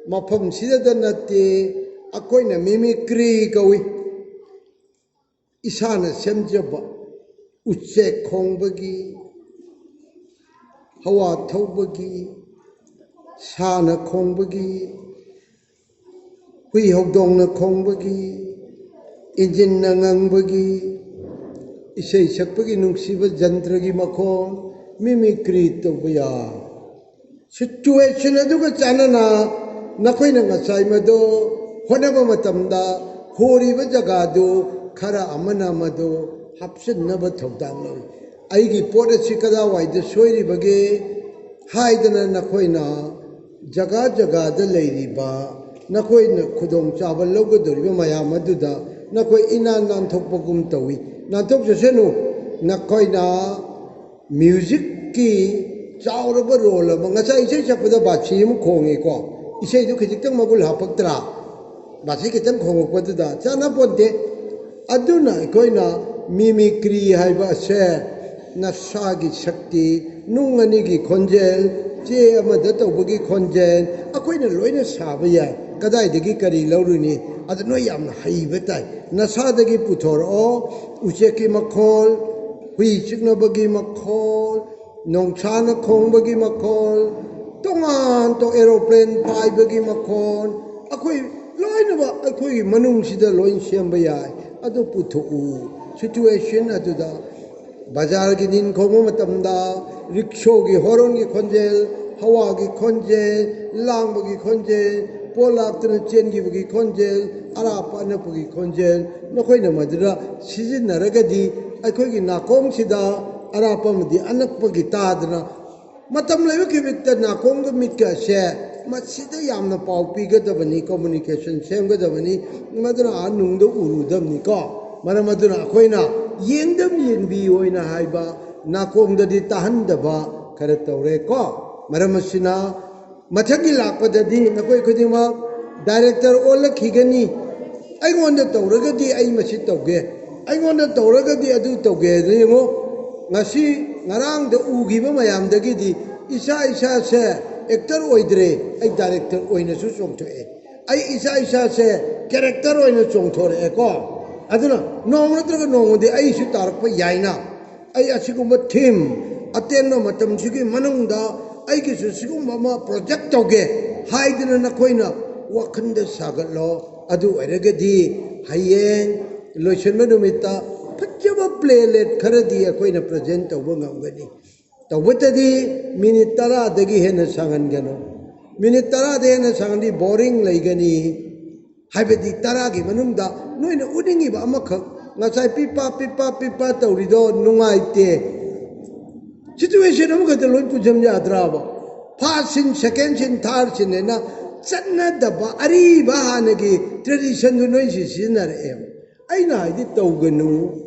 mafam sida da nate akoi na mimicry kawi isana semjaba uche khongbagi hawa thawbagi sana khongbagi hui hawdong na khongbagi engine na ngangbagi isai sakpagi nungsiba jantragi makhon mimicry tawbaya situation aduga chanana nakhoi na ngasai mado honaba matamda horiba jagadu khara amana mado hapsin naba thawdang lo aigi pora sikada waida soiri bage haidana nakhoina jaga jaga da leiriba nakhoina khudong chaba logodoriba mayam aduda nakhoi ina nan thokpagum tawi nan thok senu nakhoina music ki chauraba role ba ngasa isai chapda bachi mu khongi ko isai du khijitang magul hapaktra bachi kitang khongokpaduda chana ponte aduna koina mimicry haiba se nasagi shakti nungani gi khonjel che amada tawbagi khonjel akoina loina saba yai kadai dagi kari lauruni adno yamna haiba tai nasadagi puthoro ucheki makhol hui chiknabagi makhol nongchana khongbagi makhol tongan to aeroplane paibagi makhol akoi loina ba akoi manung sida loin semba yai adu puthu situation aduda bazar gi nin khomo matamda rickshaw gi horon gi khonjel hawa gi khonjel lang gi khonjel polak tna chen gi gi khonjel ara pa na gi khonjel nokhoi na madra sizin naragadi akhoi gi nakong sida ara pa mdi anak pa gi tadna matam lewe gi bitta nakong gi mitka she masida yamna pau pi ga dabani communication sem ga dabani madra anung do urudam ni ko mara madra khoina yengdam yengbi oina haiba nakong da di tahan daba kare tawre ko mara masina mathagi lakpadadi nakoi khudima director all khigani ai ngonda tawraga di ai masi tawge ai ngonda tawraga di adu tawge yengo ngasi ngarang da ugiba mayam dagi di isa se actor oidre ai director oina su chongthoe ai isa se character oina chongthore ko aduna nongnatraga nongde ai su tarpa yaina ai asigumba theme atenno matam sigi manungda ai ki su sigumba ma project toge haidina na koina wakhanda sagatlo adu eragadi hayeng loishanma numita phajaba playlet kharadi akoina present tawba ngamgani tawbatadi minute tara dagi hena sangan gano minute tara de hena sangandi boring laigani haibadi tara gi manungda noina udingi ba amakak ngasai pipa tawrido nungaite situation amukata loi pujam ya adraba first sin, second sin, third sin, and Chana daba, Ariba Hanagi, tradition to noise in I know I did Toganu.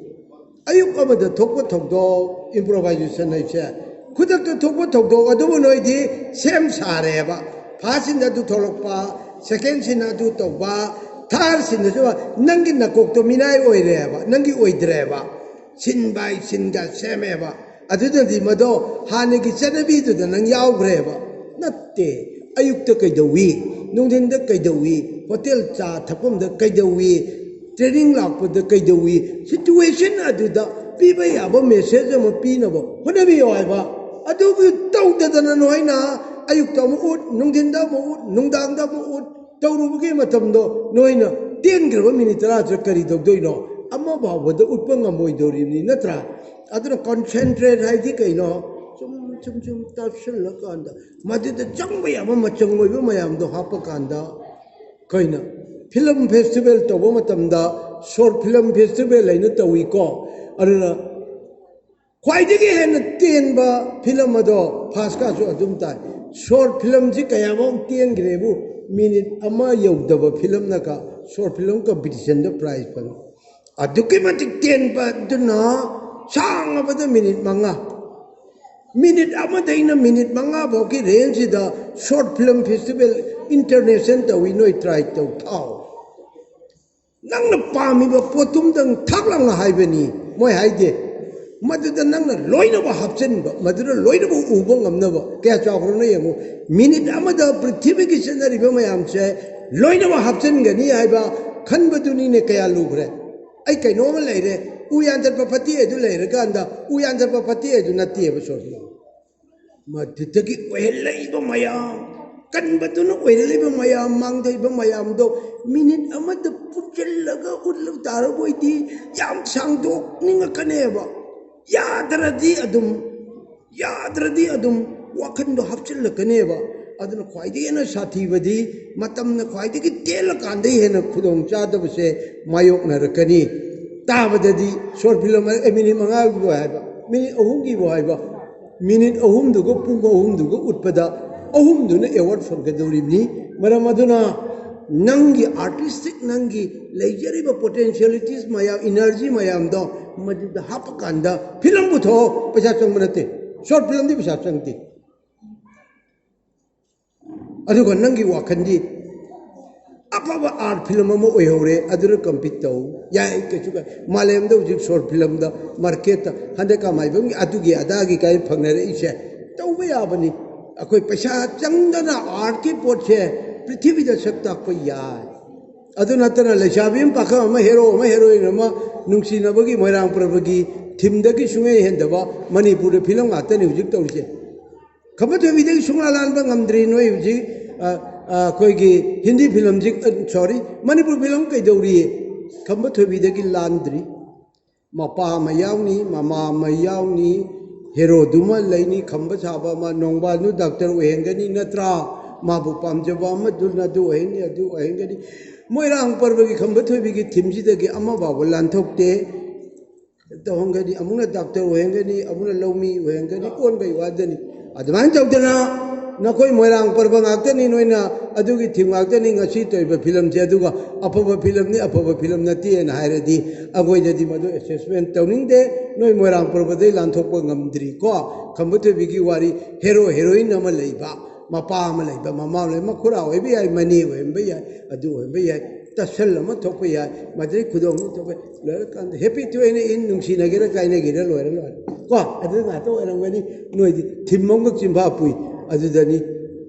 Ayuk over the Topo Togo improvisation I said. Could have the Topo Togo, I don't know the same Sareva, passing the Tolokpa, second sin to Toba, third sin, Nangin the Koktominai Oireva, Nangi Oidreva, sin by sin got Sameva. I didn't the Mado, Hanagi Senabi to the Nangyao Greva. Not day. Ayuk the Kaidawi, Nundin the Kaidawi, Hotel Cha, Tapum the Kaidawi, training lock with the Kaidawi, situation Aduda, people have a message of a pinable. Whatever you have, I do you doubt that an annoyna, Ayuk Tamu, Nundin Damu, Nundang Damu, Tauru game at Tamdo, Noina, 10 minutes after Karido Doino, Amaba with the Upanga Moidori, Natra. I don't concentrate, I think I know. Some touching look on the Madi the Jangway, a Mamachang, Mayam, the Hapakanda, Kaina. Film festival to Womatamda, short film festival, and not a week off. I don't know. Quite again, a 10 ba Pilamado, Pascas or Dumtai. Short film Jikayamon, 10 Grebu, minute Ama Yogdava film Naka, short film competition, the prize. A documentic 10 but do not. Sang about the minute manga. Minute Amadina minute manga boki range the short film festival international we know it tried to tau. Nang na pami ba potum dang thaklang haibani moi haide. Madu da nang na loina ba hapchen ba madu loina ba ubong amna ba kaya chakro na yango minute amada prithvi ki scenery ba mayam che loina ba hapchen gani haiba khan baduni ne kaya lugre. Ai kai normal lai re. Uyantar papati edu later ganda, Uyantar papati edu nati ever short. Matitaki Wellaiba Mayam, Kanbatuna Wellaiba Mayam, Mangdaiba Mayam do, minute Amad the Puchelaga Udlu Taraboiti, Yam Sangdo, Ninga Kaneva, Yadradi Adum, Wakando Hapchel Kaneva, Adana Quaidi and Sativadi, Matam the Quaidi Telakandi and a Kudong Chadavase, Mayok Narakani. Tabadadi, short film, a minute Mangago, minute Ohungi Waiba, minute Ohum to go, Pungo Ohum to go, Utpada, Ohum do not award for Gadurimni, Maramaduna, Nangi, artistic Nangi, Lajariba potentialities, Maya, energy, Mayam do, Madid the Hapakanda, Pilambuto, Pachang Manate, short film, the Pachanti. Aduga Nangi Wakandi. Apa art film mo oyore aduru compete tau ya kechuka malem do jik short film da market hande ka mai bang atugi adagi kai phangnare ise tau be abani akoi paisa changdana art ki pot che prithvi da sakta ko ya aduna tana leshabim pakha ma heroine ma nungsi na bagi moirang prabagi thim da ki sungai hendaba manipur film atani jik tau se khabat video sungla lan bang amdri noi jik कोई Hindi film जी sorry Manipur film कई दौरी खम्ब थोबीदगी लांद्री Mopa मयावनी mama मयावनी हेरो दुमा लेनी खम्ब साबा मा नोंबानु doctor ओहेंगनी नत्रा माबु पामजबा मदुना दु ओहेंगनी अदु ओहेंगनी मोइरांग पर्वगी खम्ब थोबीगी थिमजिदगी अमा बाबु लांथोकते तोहंगनी अमुना डॉक्टर ओहेंगनी अमुना लौमी ओहेंगनी कोन गई वादनी अदमान तौदना Nakoi Moirang Parbangatani Noina, Adugi Timagani, a sheet of a film Jaduga, Apova film, Apova film Nati and Hiredi, Avoid the Madu assessment, Towning de, no Moirang Parvadel and Topangam Drico, Kambuta Vigiwari, heroine Namaleba, Mapa Maleba, Mama Makura, maybe I mani, Mbaya, Adu, Mbaya, Tashalama Topaya, Madrid Kudong, happy to any in Numsinagira Kainagina Lawyer. God, I didn't know, and I'm very noisy. Timongo Zimbabwe. Adudani,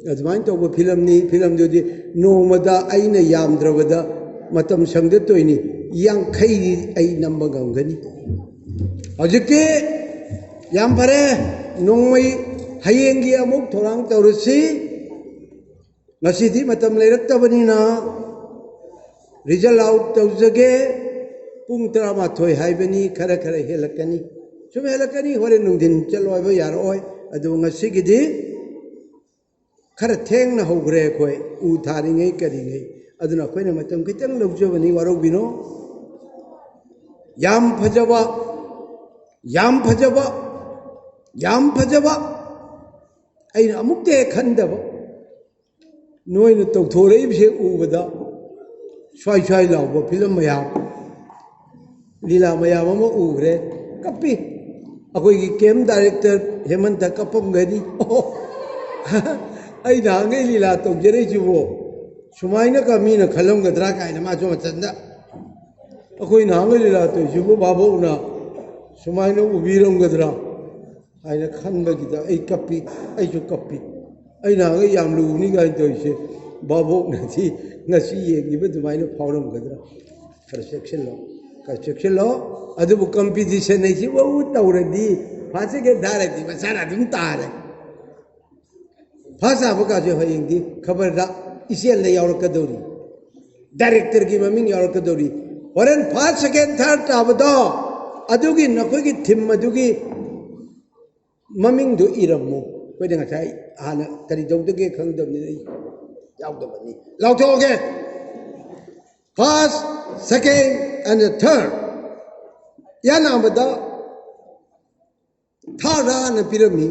as mind of a film, Jodi, no mother, Aina Yam Dravada, Matam Sangatoini, young Kaidi, a number Gangani. Ajake Yampare, no way, Hayengi Amuk, Torang Taurusi, Nasiti Matam Leratavanina, Rizal out Tauzage, Puntrama Toy Hibani, Karakara Helakani. So Helakani, what a Nundin, Chalova Yaroi, Adunga Sigidi. Karateng na hogre koi u tharingai karingai aduna koi na matam kitang logjobani waro bino yam phajaba ꯑꯩꯅ ꯑꯃꯨꯛꯇ ꯍꯦꯛ ꯈꯟꯗꯕ ꯅꯣꯏꯅ ꯇꯧꯊꯣꯔꯛꯏꯕꯁꯦ ꯎꯕꯗ ꯁ꯭ꯋꯥꯏ ꯁ꯭ꯋꯥꯏ ꯂꯥꯎꯕ film ꯃꯌꯥꯝ ꯂꯤꯂꯥ ꯃꯌꯥꯝ ꯑꯃ ꯎꯈ꯭ꯔꯦ ꯀꯞꯄꯤ ꯑꯩꯈꯣꯏꯒꯤ ꯀꯦꯝ ꯗꯥꯏꯔꯦꯛꯇꯔ ꯍꯦꯃꯟꯇ ꯀꯞꯄꯝꯒꯅꯤ ꯑꯩ ꯅꯍꯥꯟꯈꯩ ꯂꯤꯂꯥ ꯇꯧꯖꯔꯛꯏꯁꯤꯕꯨ ꯁꯨꯃꯥꯏꯅꯒ ꯃꯤꯅ ꯈꯜꯂꯝꯒꯗ꯭ꯔꯥ ꯀꯥꯏꯅ ꯃꯥꯁꯨ ꯃꯊꯟꯇ ꯑꯩꯈꯣꯏ ꯅꯍꯥꯟꯈꯩ ꯂꯤꯂꯥ ꯇꯧꯔꯤꯁꯤꯕꯨ ꯚꯥꯕꯣꯛꯅ ꯁꯨꯃꯥꯏꯅ ꯎꯕꯤꯔꯝꯒꯗ꯭ꯔꯥ ꯍꯥꯏꯅ ꯈꯟꯕꯒꯤꯗ ꯑꯩ ꯀꯞꯄꯤ ꯑꯩꯁꯨ ꯀꯞꯄꯤ ꯑꯩ ꯅꯍꯥꯟꯈꯩ ꯌꯥꯝ ꯂꯨꯕꯅꯤ ꯀꯥꯏꯅ ꯇꯧꯔꯤꯁꯦ ꯚꯥꯕꯣꯛꯅꯗꯤ ꯉꯁꯤ ꯌꯦꯡꯈꯤꯕ ꯑꯗꯨꯃꯥꯏꯅ ꯐꯥꯎꯔꯝꯒꯗ꯭ꯔꯥ ꯈꯔ ꯆꯦꯛꯁꯤꯜꯂꯣ ꯑꯗꯨꯕꯨ ꯀꯝꯄꯤꯇꯤꯁꯟ ꯍꯥꯏꯁꯤꯕꯨ ꯇꯧꯔꯗꯤ ꯐꯥꯔꯁ ꯁꯦꯀꯦꯟ ꯊꯥꯔꯗꯤ ꯃꯁꯥꯅ ꯑꯗꯨꯝ ꯇꯥꯔꯦ ꯐꯥꯔꯁ ꯇꯥꯕ ꯀꯥꯁꯦ ꯍꯌꯦꯡꯗꯤ ꯈꯕꯔꯗ ꯏꯆꯦꯜꯗ ꯌꯥꯎꯔꯛꯀꯗꯧꯔꯤ ꯗꯥꯏꯔꯦꯛꯇꯔꯒꯤ ꯃꯃꯤꯡ ꯌꯥꯎꯔꯛꯀꯗꯧꯔꯤ ꯍꯣꯔꯦꯟ ꯐꯥꯔꯁ ꯁꯦꯀꯦꯟ ꯊꯥꯔꯠ ꯇꯥꯕꯗꯣ ꯑꯗꯨꯒꯤ ꯅꯈꯣꯏꯒꯤ ꯊꯤꯝ ꯑꯗꯨꯒꯤ ꯃꯃꯤꯡꯗꯨ ꯏꯔꯝꯃꯨ ꯑꯩꯈꯣꯏꯅ ꯉꯁꯥꯏ ꯍꯥꯟꯅ ꯀꯔꯤ ꯇꯧꯗꯒꯦ ꯈꯪꯗꯕꯅꯤꯅ ꯑꯩ ꯌꯥꯎꯗꯕꯅꯤ ꯂꯥꯎꯊꯣꯛꯑꯒꯦ ꯐꯥꯔꯁ ꯁꯦꯀꯦꯟ ꯑꯦꯟ ꯊꯥꯔꯠ ꯌꯥꯅꯕꯗ ꯊꯥꯔꯠ ꯍꯥꯟꯅ ꯄꯤꯔꯝꯃꯤ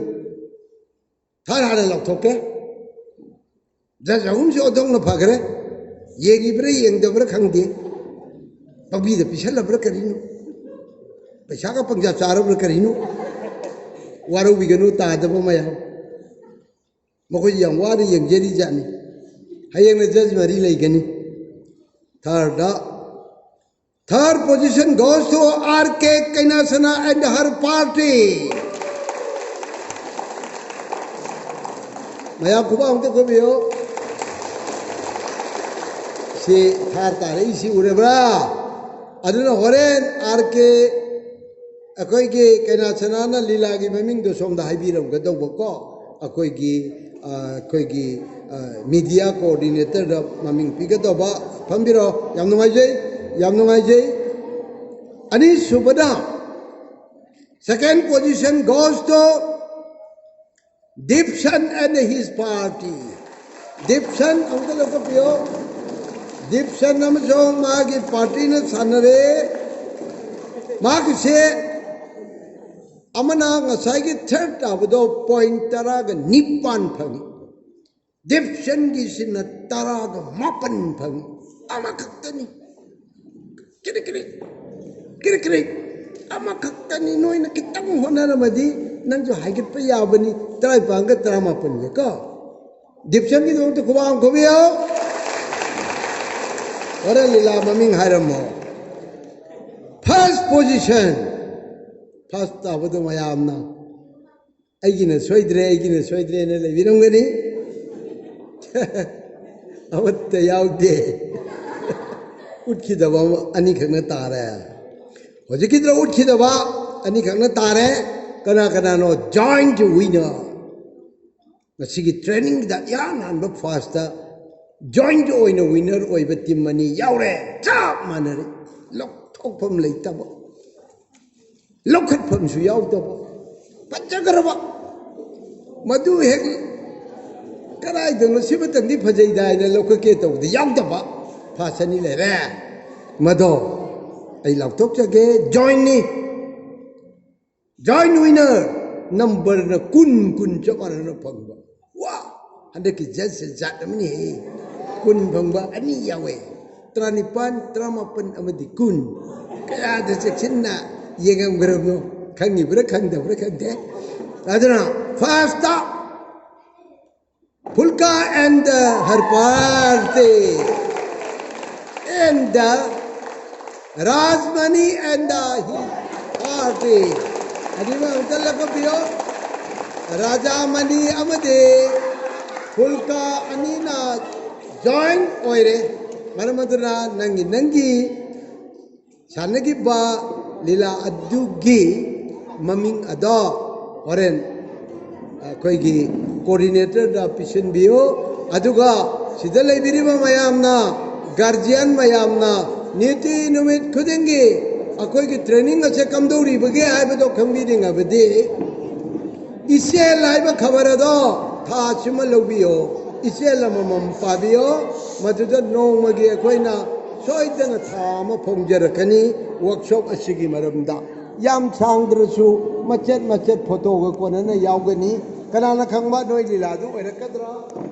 ꯊꯥꯔꯠ ꯍꯥꯟꯅ ꯂꯥꯎꯊꯣꯛꯀꯦ ꯖꯁ ꯑꯍꯨꯝꯁꯨ ꯑꯗꯣꯝꯅ ꯐꯈ꯭ꯔꯦ ꯌꯦꯡꯉꯤꯕ꯭ꯔꯥ ꯌꯦꯡꯗꯕ꯭ꯔꯥ ꯈꯪꯗꯦ ꯄꯪꯕꯤꯗ ꯄꯤꯁꯜꯂꯕ꯭ꯔꯥ ꯀꯔꯤꯅꯣ ꯄꯩꯁꯥꯒ ꯄꯪꯖꯥ ꯆꯥꯔꯕ꯭ꯔꯥ ꯀꯔꯤꯅꯣ ꯋꯥꯔꯧꯕꯤꯒꯅꯨ ꯇꯥꯗꯕ ꯃꯌꯥꯝ ꯃꯈꯣꯏꯁꯤ ꯌꯥꯝ ꯋꯥꯅ ꯌꯦꯡꯖꯔꯤ ꯖꯥꯠꯅꯤ ꯍꯌꯦꯡꯅ ꯖꯁ ꯃꯔꯤ ꯂꯩꯒꯅꯤ third position goes to R.K. Kainasana and her party. Maya kuba amte kubiyo. Si third tare isi urebra. Aduna horen R.K. Akoi ki Kainasana na lila ki maming do somda haibiram gadau bako. Akoi ki media coordinator da maming pigato ba. Pambiro yang numajay. Ani Subada. Second position goes to Dipson and his party. Dipson, Uncle Okapio. Dipson Namazong Magi party na sanare. Magi se Amana Ngasagi third abdo point taraga nipan pang. Dipson gisina taraga mapan pang. Amakatani. Kiri. Amakatani noina kitang honaramadi nang jo haiget pa yabani try panga trama panya ka. Dipson ki dong to kubang kubiyo. Ora lila maming haramo. First position. First abado mayamna. Aigina soidre na lebiram gani. Amatta yaude. Utkidaba ani khangna tare hojikidra utkidaba ani khangna tare kana no joint winner masigi training da yan anba first joint oina winner oiba team mani yaure chap manare lok thokpham leitaba lokhatpham su yaudaba pachagaraba madu hek karai dang sibatandi phajai daina lokake tawdi yaudaba Pasani lere, mado, ay laptop jage join winner number na kun chakara na pangba. Wow, anda ki judge zat amni kun pangba ani yawe. Tranipan tramapan amadi kun. Kaya ada section na yengam gerabno kangi berakanda. Adana first up, Pulka and her party. And Rajmani and his party. Adima utala ko piyo. Rajamani amade Pulka anina join oire. Maramadura nangi sanagi ba lila adugi maming ado oren koigi coordinator da pishin biyo aduga sidalay birima mayamna Guardian mayamna niti numit khudengi akoi ki training ase kamdori bage aibado khambiding abade ise laiba khabar ado tha chima lobiyo ise lamamam pabiyo maduda nongmagi akoina soidana tha ma phongjarakani workshop asigi maramda yam sangdrasu machet photo ga konana yaugani ꯀꯅꯥꯅ ꯈꯪꯕ ꯅꯣꯏ ꯂꯤꯂꯥꯗꯨ ꯑꯣꯏꯔꯛꯀꯗ꯭ꯔꯥ